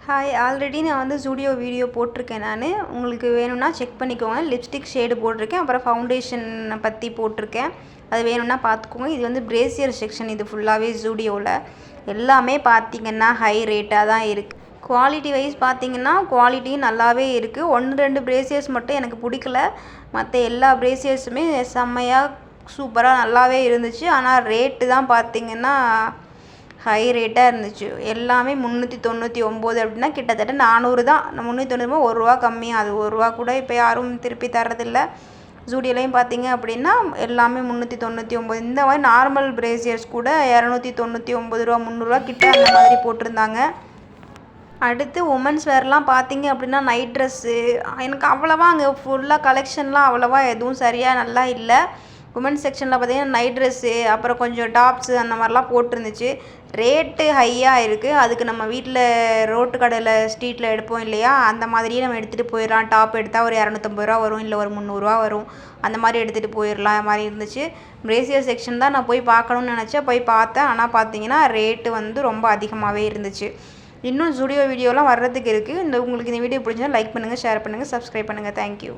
Hi, already நான் வந்து Zudio video போட்டிருக்கேன். நான் உங்களுக்கு வேணும்னா செக் பண்ணிக்கோங்க. லிப்ஸ்டிக் ஷேடு போட்டிருக்கேன், அப்புறம் ஃபவுண்டேஷன் பற்றி போட்டிருக்கேன். அது வேணும்னா பார்த்துக்கோங்க. இது வந்து பிரேசியர் செக்ஷன். இது ஃபுல்லாகவே ஜூடியோவில் எல்லாமே பார்த்திங்கன்னா ஹை ரேட்டாக தான் இருக்குது. குவாலிட்டி வைஸ் பார்த்திங்கன்னா குவாலிட்டியும் நல்லாவே இருக்குது. 1-2 பிரேசியர்ஸ் மட்டும் எனக்கு பிடிக்கல. மற்ற எல்லா பிரேசியர்ஸுமே செம்மையாக சூப்பராக நல்லாவே இருந்துச்சு. ஆனால் ரேட்டு தான் பார்த்திங்கன்னா ஹை ரேட்டாக இருந்துச்சு. எல்லாமே 399 அப்படின்னா கிட்டத்தட்ட 400 தான். 399 ₹1 கம்மியாக, அது ₹1 கூட இப்போ யாரும் திருப்பி தர்றதில்ல. ஜூடியோலையும் பார்த்தீங்க அப்படின்னா எல்லாமே 399. இந்த மாதிரி நார்மல் பிரேசியர்ஸ் கூட ₹299 ₹300 கிட்ட அந்த மாதிரி போட்டிருந்தாங்க. அடுத்து உமன்ஸ் வேர்லாம் பார்த்தீங்க அப்படின்னா நைட் ட்ரெஸ்ஸு எனக்கு அவ்வளோவா அங்கே ஃபுல்லாக கலெக்ஷன்லாம் அவ்வளோவா எதுவும் சரியாக நல்லா இல்லை. உமன்ஸ் செக்ஷனில் பார்த்தீங்கன்னா நைட் ட்ரெஸ்ஸு, அப்புறம் கொஞ்சம் டாப்ஸு அந்த மாதிரிலாம் போட்டிருந்துச்சு. ரேட்டு ஹையாக இருக்குது. அதுக்கு நம்ம வீட்டில் ரோட்டு கடையில் ஸ்ட்ரீட்டில் எடுப்போம் இல்லையா, அந்த மாதிரியே நம்ம எடுத்துகிட்டு போயிடலாம். டாப் எடுத்தால் ஒரு ₹250 வரும், இல்லை ஒரு ₹300 வரும். அந்த மாதிரி எடுத்துகிட்டு போயிடலாம் மாதிரி இருந்துச்சு. பிரேசியர் செக்ஷன் தான் நான் போய் பார்க்கணுன்னு நினச்சேன், போய் பார்த்தேன். ஆனால் பார்த்தீங்கன்னா ரேட்டு வந்து ரொம்ப அதிகமாகவே இருந்துச்சு. இன்னும் ஜூடியோ வீடியோலாம் வர்றதுக்கு இருக்குது. உங்களுக்கு இந்த வீடியோ பிடிச்சா லைக் பண்ணுங்கள், ஷேர் பண்ணுங்கள், சப்ஸ்கிரைப் பண்ணுங்கள். தேங்க்யூ.